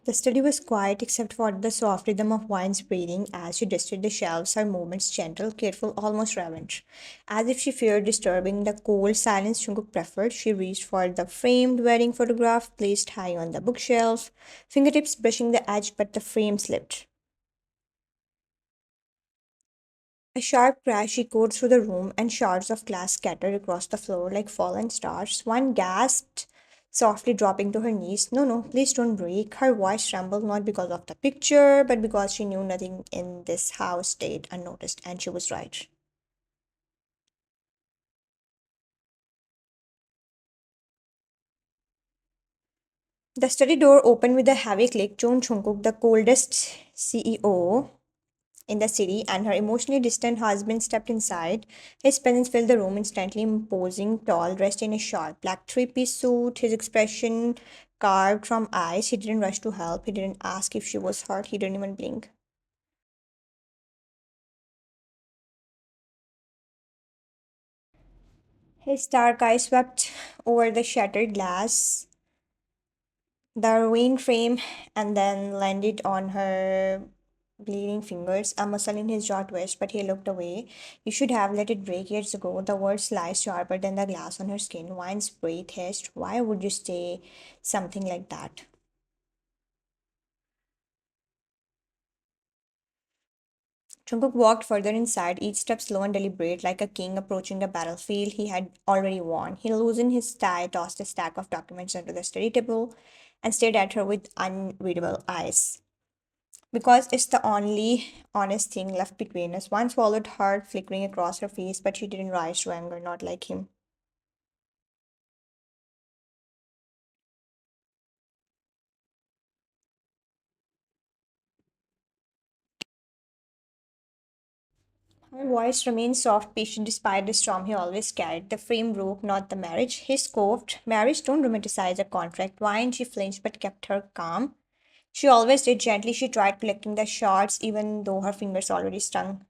The study was quiet except for the soft rhythm of Wine's breathing as she dusted the shelves, her movements gentle, careful, almost reverent. As if she feared disturbing the cold silence Jungkook preferred, she reached for the framed wedding photograph placed high on the bookshelf, fingertips brushing the edge, but the frame slipped. A sharp crash echoed through the room, and shards of glass scattered across the floor like fallen stars. One gasped, softly dropping to her knees. No, no, please don't break. Her voice trembled not because of the picture, but because she knew nothing in this house stayed unnoticed, and she was right. The study door opened with a heavy click. John Chungkook, the coldest CEO in the city, and her emotionally distant husband stepped inside. His presence filled the room instantly, imposing, tall, dressed in a short black three-piece suit, his expression carved from eyes. He didn't rush to help. He didn't ask if she was hurt. He didn't even blink. His dark eyes swept over the shattered glass, the ruined frame, and then landed on her bleeding fingers. A muscle in his jaw twitched, but he looked away. You should have let it break years ago. The words sliced sharper than the glass on her skin. Wine's breath hissed. Why would you say something like that? Jungkook walked further inside, each step slow and deliberate, like a king approaching a battlefield he had already won. He loosened his tie, tossed a stack of documents onto the study table, and stared at her with unreadable eyes. Because it's the only honest thing left between us. One swallowed heart flickering across her face, but she didn't rise to anger, not like him. Her voice remained soft, patient despite the storm he always carried. The frame broke, not the marriage. He scoffed. Marriage don't romanticize a contract. Why? And she flinched but kept her calm. She always did gently. She tried collecting the shards, even though her fingers already stung.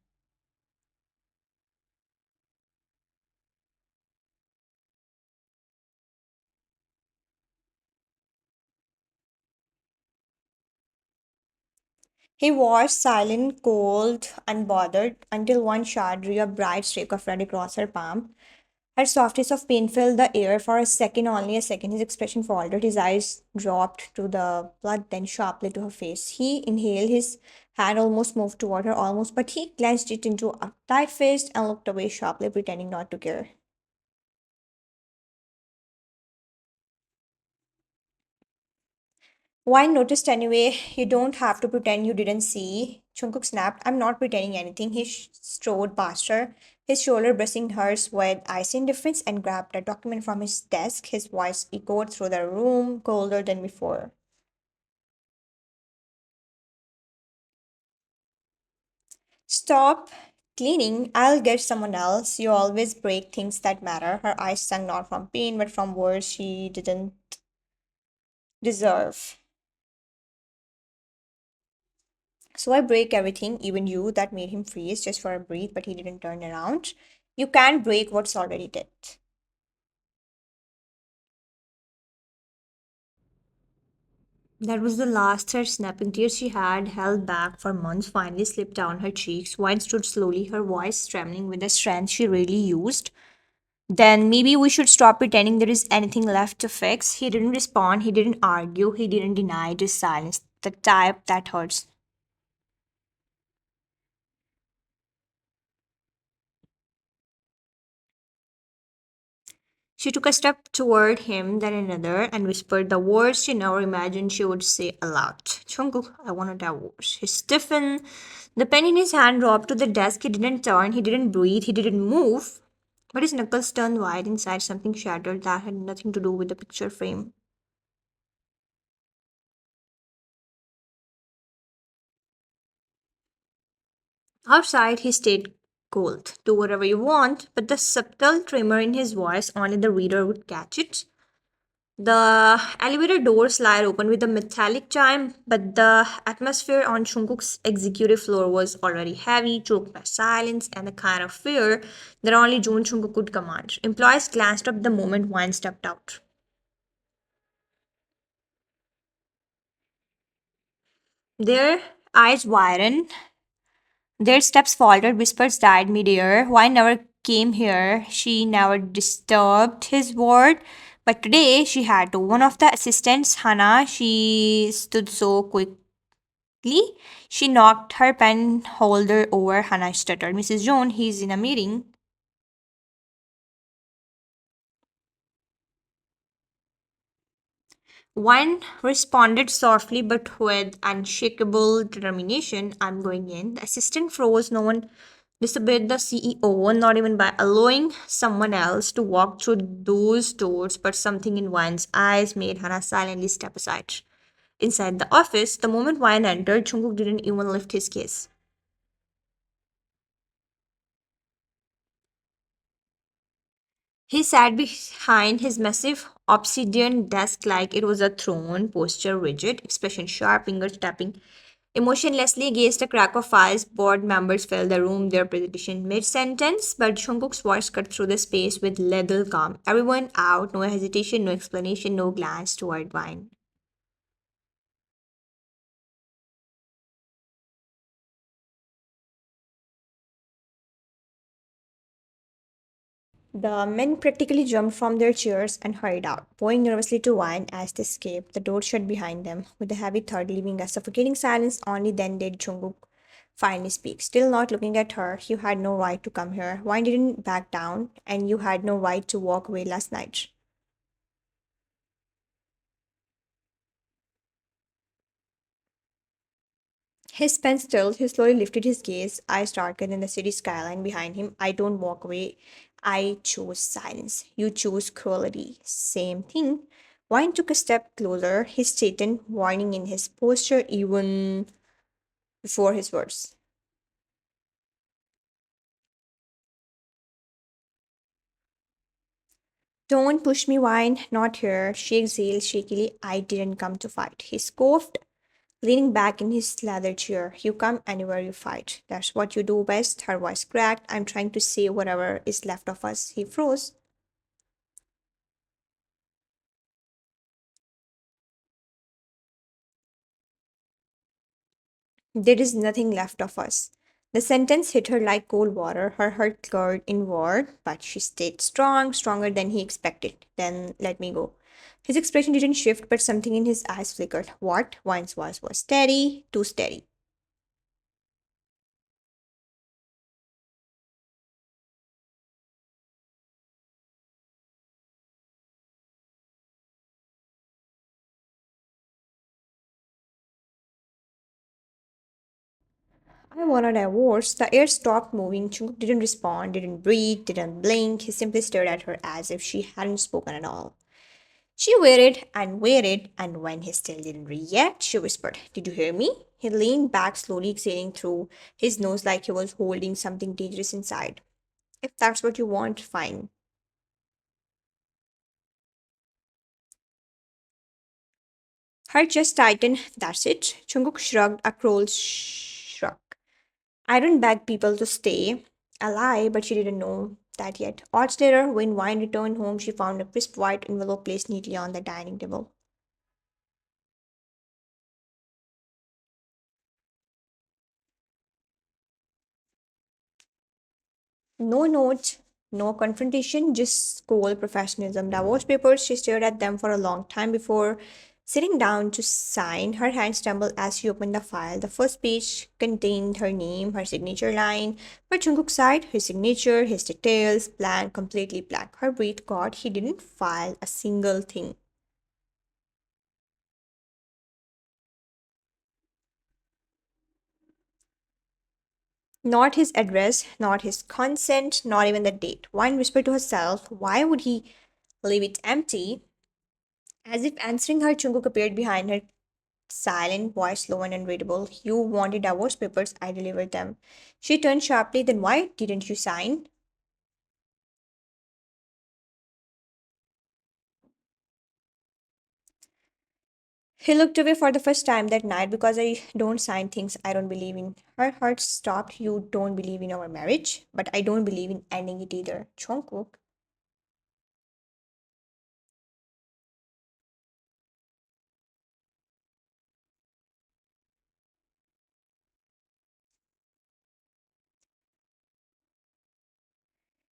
He was silent, cold, unbothered, until one shard drew a bright streak of red across her palm. Her softness of pain filled the air for a second, only a second. His expression faltered, his eyes dropped to the blood, then sharply to her face. He inhaled, his hand almost moved toward her, almost, but he clenched it into a tight fist and looked away sharply, pretending not to care. Why noticed anyway? You don't have to pretend you didn't see. Jungkook snapped. I'm not pretending anything. He strode past her, his shoulder brushing hers with icy indifference, and grabbed a document from his desk. His voice echoed through the room, colder than before. Stop cleaning. I'll get someone else. You always break things that matter. Her eyes stung not from pain, but from words she didn't deserve. So I break everything, even you, that made him freeze just for a breath, but he didn't turn around. You can't break what's already dead. That was the last her snapping tears she had held back for months finally slipped down her cheeks. Wine stood slowly, her voice trembling with the strength she rarely used. Then maybe we should stop pretending there is anything left to fix. He didn't respond, he didn't argue, he didn't deny, just silence. The type that hurts. She took a step toward him, then another, and whispered the words she never imagined she would say aloud. Jungkook, I want a divorce. He stiffened. The pen in his hand dropped to the desk. He didn't turn, he didn't breathe, he didn't move. But his knuckles turned white inside something shattered that had nothing to do with the picture frame. Outside, he stayed cold. Do whatever you want, but the subtle tremor in his voice, only the reader would catch it. The elevator door slide opened with a metallic chime, but the atmosphere on Jungkook's executive floor was already heavy, choked by silence and the kind of fear that only Jun Jungkook could command. Employees glanced up the moment Wine stepped out. Their eyes widen, their steps faltered, whispers died midair. Why never came here? She never disturbed his ward. But today she had to. One of the assistants, Hannah, she stood so quickly. She knocked her pen holder over. Hannah stuttered. Mrs. Jones, he's in a meeting. One responded softly but with unshakable determination, I'm going in. The assistant froze. No one disobeyed the CEO, not even by allowing someone else to walk through those doors, but something in Wine's eyes made Hannah silently step aside. Inside the office, the moment Wine entered, Jungkook didn't even lift his gaze. He sat behind his massive obsidian desk like it was a throne, posture rigid, expression sharp, fingers tapping emotionlessly against a crack of ice. Board members filled the room, their presentation mid sentence, but Jungkook's voice cut through the space with level calm. Everyone out, no hesitation, no explanation, no glance toward Wine. The men practically jumped from their chairs and hurried out, bowing nervously to Wine as they escaped. The door shut behind them, with a heavy thud leaving a suffocating silence. Only then did Jungkook finally speak. Still not looking at her, you had no right to come here. Wine didn't back down, and you had no right to walk away last night. His pen stilled, he slowly lifted his gaze, eyes darkened in the city skyline behind him. I don't walk away. I choose silence. You choose cruelty. Same thing. Wine took a step closer, his statement warning in his posture even before his words. Don't push me, Wine. Not here. She exhaled shakily. I didn't come to fight. He scoffed, leaning back in his leather chair. You come anywhere you fight. That's what you do best. Her voice cracked. I'm trying to say whatever is left of us. He froze. There is nothing left of us. The sentence hit her like cold water. Her heart cleared inward, but she stayed strong, stronger than he expected. Then let me go. His expression didn't shift, but something in his eyes flickered. What? Wine's voice was steady, too steady. I want a divorce. The air stopped moving. Chungkook didn't respond, didn't breathe, didn't blink. He simply stared at her as if she hadn't spoken at all. She waited, and when he still didn't react, she whispered, Did you hear me? He leaned back, slowly exhaling through his nose like he was holding something dangerous inside. If that's what you want, fine. Her chest tightened. That's it. Chungkook shrugged a cruel shrug. I don't beg people to stay. A lie, but she didn't know that yet. Odds later, when Wine returned home, she found a crisp white envelope placed neatly on the dining table. No notes, no confrontation, just cold professionalism. Divorce papers, she stared at them for a long time before sitting down to sign. Her hands trembled as she opened the file. The first page contained her name, her signature line. But Jungkook's side, his signature, his details, blank, completely blank. Her breath caught. He didn't file a single thing. Not his address, not his consent, not even the date. Wine whispered to herself, why would he leave it empty? As if answering her, Chungkook appeared behind her, silent, voice slow and unreadable. You wanted divorce papers, I delivered them. She turned sharply, then why didn't you sign? He looked away for the first time that night because I don't sign things I don't believe in. Her heart stopped. You don't believe in our marriage, but I don't believe in ending it either. Jungkook.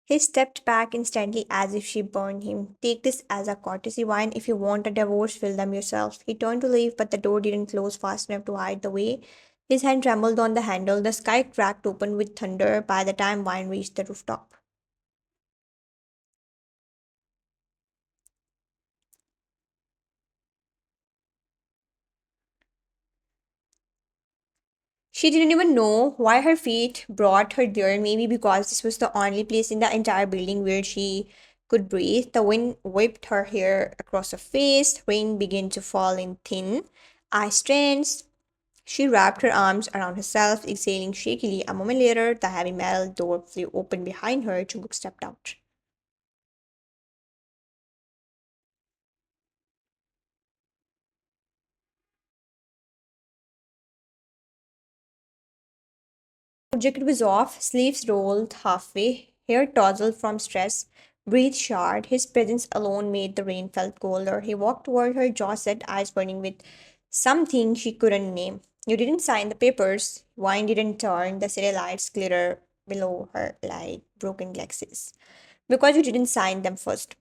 He stepped back instantly as if she burned him. Take this as a courtesy wine. If you want a divorce, fill them yourself. He turned to leave, but the door didn't close fast enough to hide the way. His hand trembled on the handle. The sky cracked open with thunder by the time wine reached the rooftop. She didn't even know why her feet brought her there, maybe because this was the only place in the entire building where she could breathe. The wind whipped her hair across her face, rain began to fall in thin ice strands. She wrapped her arms around herself, exhaling shakily. A moment later, the heavy metal door flew open behind her. Jungkook stepped out. Her jacket was off, sleeves rolled halfway, hair tousled from stress, breath short. His presence alone made the rain felt colder. He walked toward her, jaw set, eyes burning with something she couldn't name. You didn't sign the papers. Wine didn't turn. The city lights glitter below her like broken glasses. Because you didn't sign them first.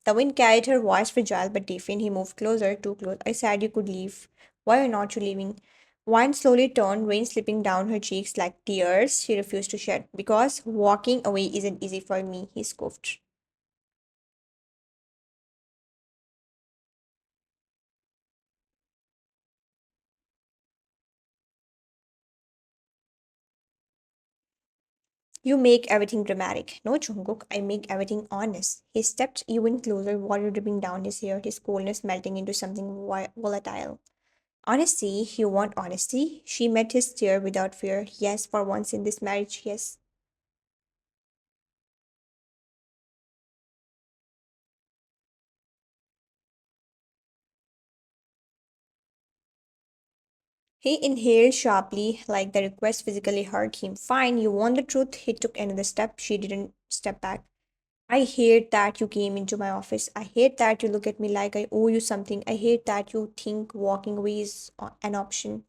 The wind carried her voice fragile but defiant. He moved closer, too close. I said you could leave. Why are not you leaving? Wine slowly turned, rain slipping down her cheeks like tears she refused to shed. Because walking away isn't easy for me, he scoffed. You make everything dramatic. No, Jungkook, I make everything honest. He stepped even closer, water dripping down his hair, his coldness melting into something volatile. Honesty, you want honesty? She met his stare without fear. Yes, for once in this marriage, yes. He inhaled sharply, like the request physically hurt him. Fine, you want the truth. He took another step. She didn't step back. I hate that you came into my office. I hate that you look at me like I owe you something. I hate that you think walking away is an option.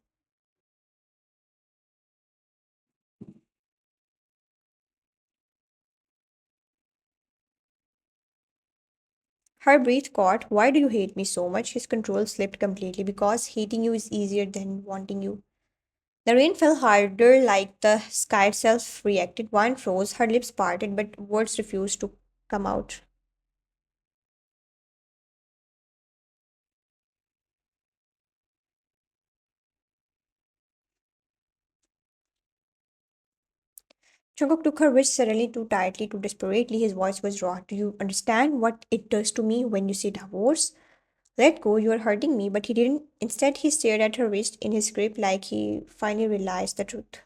Her breath caught. Why do you hate me so much? His control slipped completely because hating you is easier than wanting you. The rain fell harder, like the sky itself reacted. One froze, her lips parted, but words refused to come out. Jungkook took her wrist suddenly too tightly, too desperately. His voice was raw. Do you understand what it does to me when you say divorce? Let go, you are hurting me. But he didn't. Instead, he stared at her wrist in his grip like he finally realized the truth.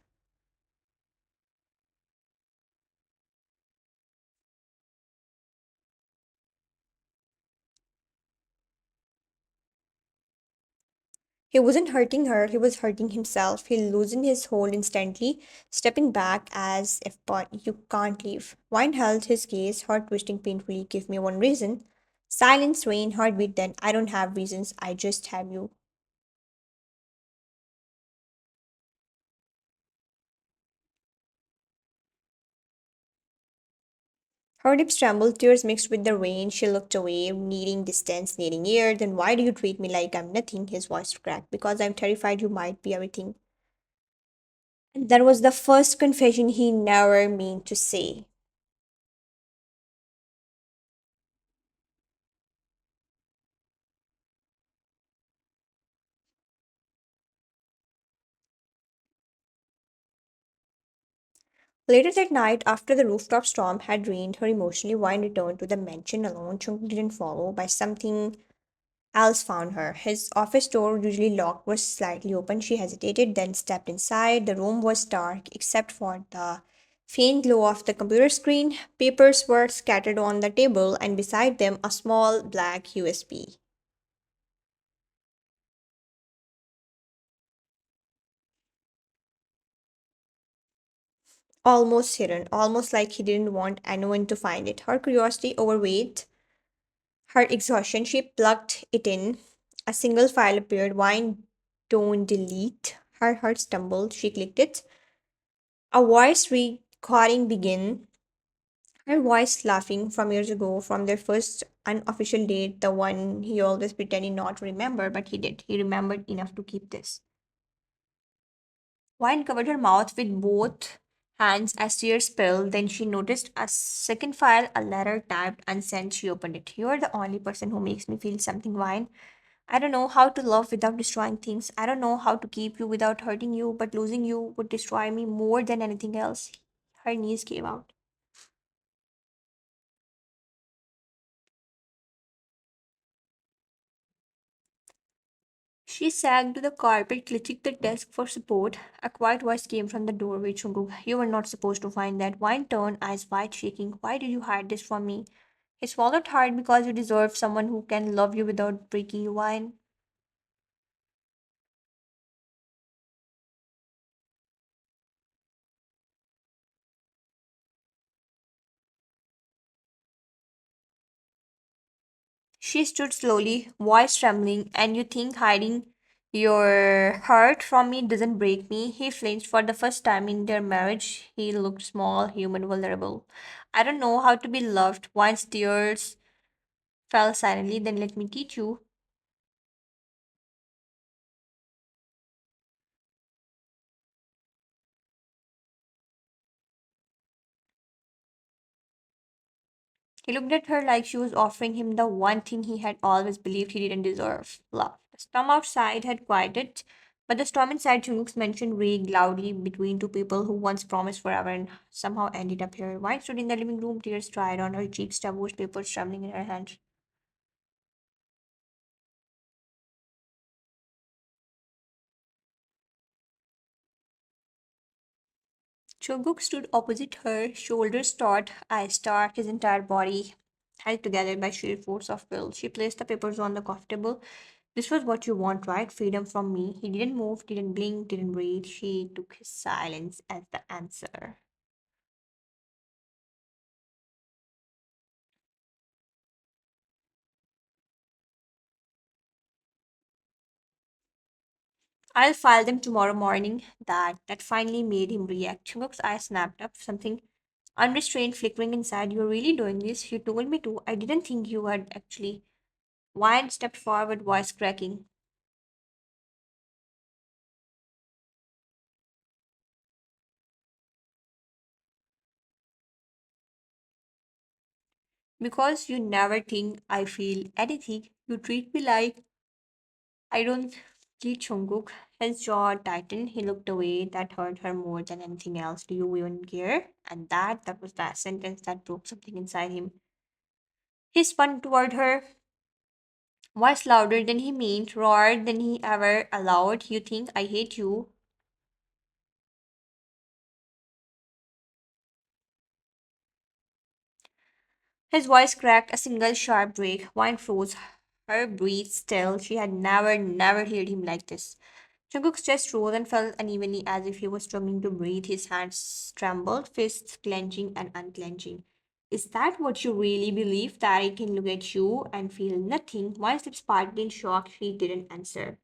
He wasn't hurting her, he was hurting himself. He loosened his hold instantly, stepping back as if, but you can't leave. Wine held his gaze, heart twisting painfully. Give me one reason. Silence, rain, heartbeat, then I don't have reasons, I just have you. Her lips trembled, tears mixed with the rain. She looked away, needing distance, needing air. Then why do you treat me like I'm nothing? His voice cracked. Because I'm terrified you might be everything. And that was the first confession he never meant to say. Later that night, after the rooftop storm had drained her emotionally, Wine returned to the mansion alone. Chung didn't follow, but something else found her. His office door, usually locked, was slightly open. She hesitated, then stepped inside. The room was dark except for the faint glow of the computer screen. Papers were scattered on the table, and beside them, a small black USB. Almost hidden, almost like he didn't want anyone to find it. Her curiosity overweighed her exhaustion. She plugged it in. A single file appeared. Wine don't delete. Her heart stumbled. She clicked it. A voice recording began. Her voice laughing from years ago, from their first unofficial date, the one he always pretended not to remember, but he did. He remembered enough to keep this. Wine covered her mouth with both hands as tears spilled. Then she noticed a second file, a letter typed unsent. She opened it. You're the only person who makes me feel something, Wine. I don't know how to love without destroying things. I don't know how to keep you without hurting you, but losing you would destroy me more than anything else. Her knees gave out. She sagged to the carpet, clutching the desk for support. A quiet voice came from the doorway. Jungkook, you were not supposed to find that. Wine turned, eyes wide shaking. Why did you hide this from me? He swallowed hard because you deserve someone who can love you without breaking you. Wine. She stood slowly, voice trembling, and you think hiding your hurt from me doesn't break me? He flinched for the first time in their marriage. He looked small, human, vulnerable. I don't know how to be loved. Wine's tears fell silently. Then let me teach you. He looked at her like she was offering him the one thing he had always believed he didn't deserve love. The storm outside had quieted, but the storm inside Chunuk's mansion raged loudly between two people who once promised forever and somehow ended up here. White stood in the living room, tears dried on her cheeks, tabooed papers trembling in her hands. Choguk stood opposite her, shoulders taut, eyes dark, his entire body held together by sheer force of will. She placed the papers on the coffee table. This was what you want, right? Freedom from me. He didn't move, didn't blink, didn't breathe. She took his silence as the answer. I'll file them tomorrow morning. That finally made him react. Chunguk's eyes snapped up, something unrestrained flickering inside. You're really doing this? You told me to. I didn't think you had actually. Wyatt stepped forward, voice cracking. Because you never think I feel anything, you treat me like I don't. Lee Chung-guk, his jaw tightened. He looked away. That hurt her more than anything else. Do you even care? And that was that sentence that broke something inside him. He spun toward her, voice louder than he meant, roared than he ever allowed. You think I hate you? His voice cracked a single sharp break. Wine froze. Her breath still. She had never heard him like this. Jungkook's chest rose and fell unevenly as if he was struggling to breathe. His hands trembled, fists clenching and unclenching. Is that what you really believe? That I can look at you and feel nothing? Wine's lips parted in shock. She didn't answer.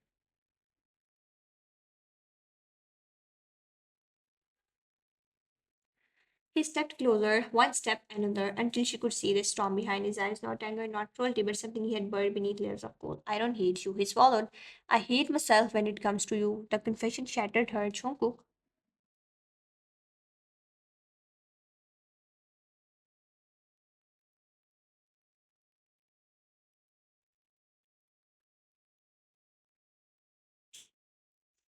He stepped closer, one step, another, until she could see the storm behind his eyes. Not anger, not cruelty, but something he had buried beneath layers of cold. I don't hate you, he swallowed. I hate myself when it comes to you. The confession shattered her. Jungkook.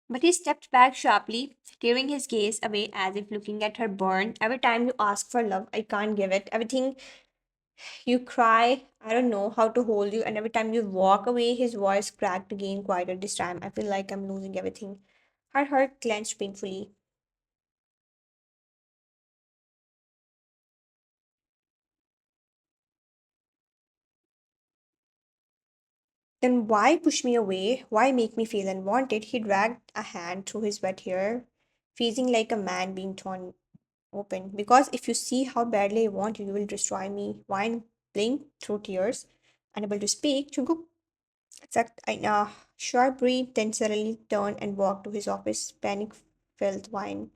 But he stepped back sharply, tearing his gaze away as if looking at her burn. Every time you ask for love, I can't give it. Everything you cry, I don't know how to hold you. And every time you walk away, his voice cracked again, quieter this time. I feel like I'm losing everything. Her heart clenched painfully. Then why push me away? Why make me feel unwanted? He dragged a hand through his wet hair, freezing like a man being torn open. Because if you see how badly I want you, you will destroy me. Wine blinked through tears, unable to speak. Jungkook exact sharp breath, then suddenly turned and walked to his office. Panic filled Wine.